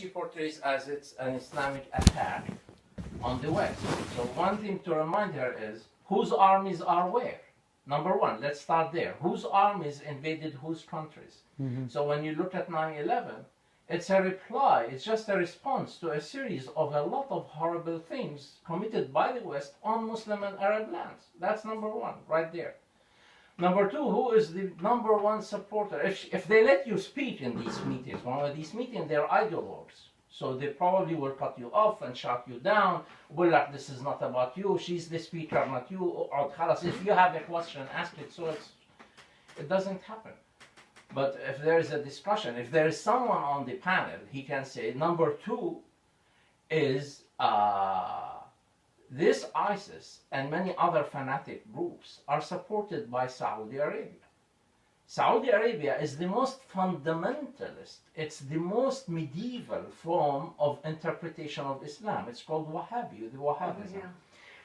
she portrays as it's an Islamic attack on the West. So one thing to remind her is whose armies are where? Number one, let's start there. Whose armies invaded whose countries? So when you look at 9/11, it's a reply, it's just a response to a series of a lot of horrible things committed by the West on Muslim and Arab lands. That's number one, right there. Number two, who is the number one supporter? If they let you speak in these meetings, one of these meetings, they're ideologues. So they probably will cut you off and shut you down. Well, like, this is not about you. She's the speaker, not you. Or if you have a question, ask it. So it doesn't happen. But if there is a discussion, if there is someone on the panel, he can say, number two is this ISIS and many other fanatic groups are supported by Saudi Arabia. Saudi Arabia is the most fundamentalist, it's the most medieval form of interpretation of Islam. It's called Wahhabi, the Wahhabism. Yeah.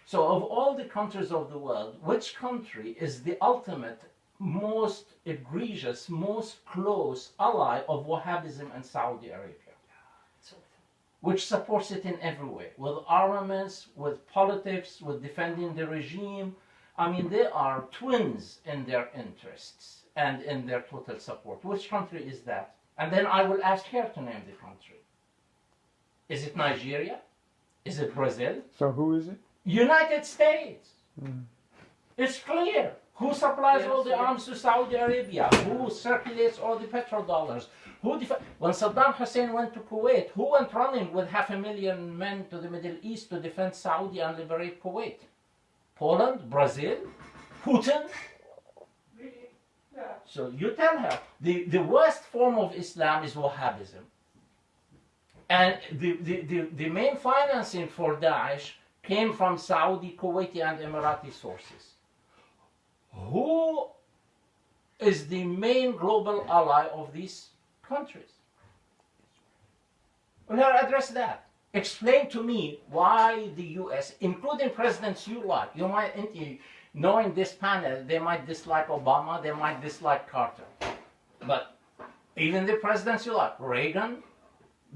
So of all the countries of the world, which country is the ultimate, most egregious, most close ally of Wahhabism and Saudi Arabia? Which supports it in every way, with armaments, with politics, with defending the regime. I mean, they are twins in their interests and in their total support. Which country is that? And then I will ask her to name the country. Is it Nigeria? Is it Brazil? So who is it? United States. It's clear. Who supplies all the arms to Saudi Arabia? Who circulates all the petrodollars? When Saddam Hussein went to Kuwait, who went running with 500,000 men to the Middle East to defend Saudi and liberate Kuwait? Poland? Brazil? Putin? So you tell her, the worst form of Islam is Wahhabism. And the main financing for Daesh came from Saudi, Kuwaiti, and Emirati sources. Who is the main global ally of these countries? Well, address that. Explain to me why the US, including presidents you like, you might, knowing this panel, they might dislike Obama, they might dislike Carter. But even the presidents you like, Reagan,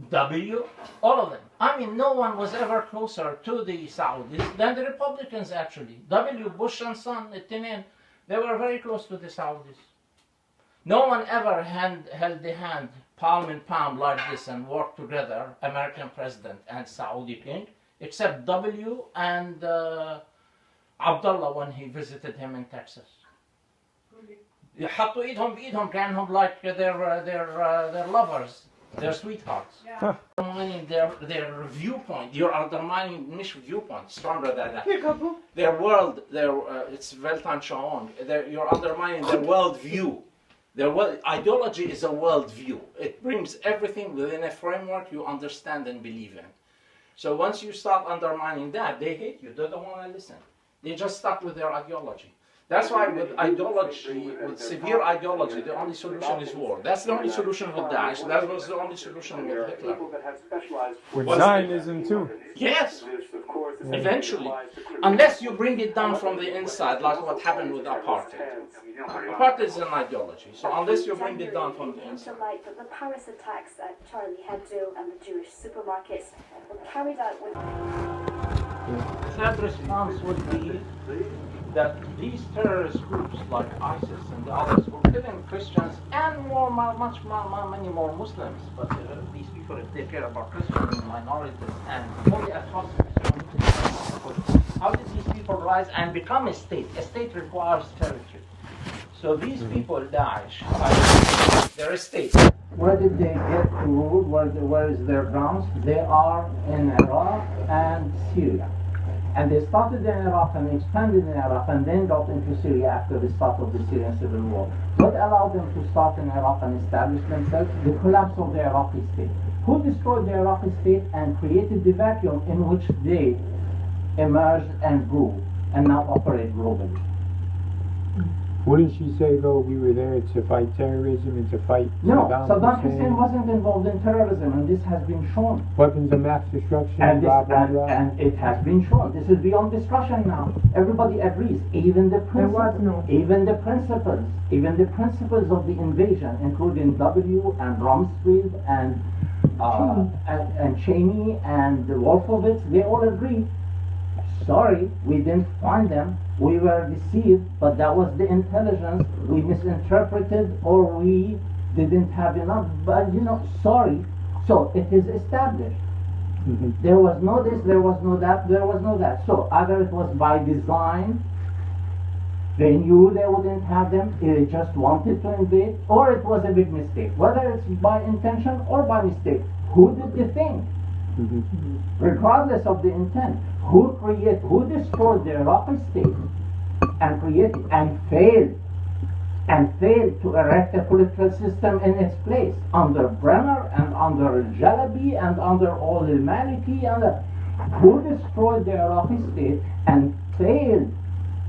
W, all of them. I mean, no one was ever closer to the Saudis than the Republicans, actually. W, Bush and son, they were very close to the Saudis. No one ever held the hand palm in palm like this and worked together, American president and Saudi king, except W and Abdullah when he visited him in Texas. حطوا ايدهم بايدهم كانهم like their lovers, their sweethearts. Yeah. Undermining their viewpoint. You're undermining مش viewpoint, stronger than that. Their world, it's Weltanschauung. You're undermining their world view. Their ideology is a world view. It brings everything within a framework you understand and believe in. So once you start undermining that, they hate you. They don't want to listen. They just stuck with their ideology. That's why with ideology, with severe ideology, the only solution is war. That's the only solution with Daesh. That was the only solution with Hitler. With Zionism too. Yes, eventually. Unless you bring it down from the inside, like what happened with apartheid. Apartheid is an ideology, so unless you bring it down from the inside. The Paris attacks at Charlie Hebdo and the Jewish supermarkets were carried out with... The third response would be that these terrorist groups like ISIS and the others were killing Christians and many more Muslims. But these people, if they care about Christians and minorities and only atrocities, how did these people rise and become a state? A state requires territory. So these people, Daesh, they're a state. Where did they get to rule? Where is their grounds? They are in Iraq and Syria. And they started in Iraq and expanded in Iraq and then got into Syria after the start of the Syrian civil war. What allowed them to start in Iraq and establish themselves? The collapse of the Iraqi state. Who destroyed the Iraqi state and created the vacuum in which they emerged and grew and now operate globally? Wouldn't she say, though, we were there to fight terrorism and to fight Saddam Hussein wasn't involved in terrorism, and this has been shown. Weapons of mass destruction, and it has been shown. This is beyond discussion now. Everybody agrees, even the principles, even the principles of the invasion, including W and Rumsfeld and and Cheney and Wolfowitz, they all agree. Sorry, we didn't find them. We were deceived, but that was the intelligence. We misinterpreted or we didn't have enough. But sorry. So it is established. There was no this, there was no that, there was no that. So either it was by design, they knew they wouldn't have them, they just wanted to invade, or it was a big mistake. Whether it's by intention or by mistake, who did the thing? Regardless of the intent, who destroyed the Iraqi state and created and failed to erect a political system in its place under Bremer and under Jalabi and under all the Maliki who destroyed the Iraqi state and failed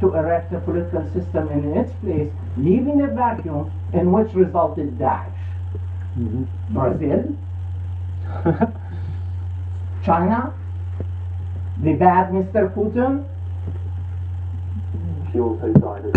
to erect a political system in its place, leaving a vacuum in which resulted Daesh. Brazil, China, the bad Mr. Putin. She also died of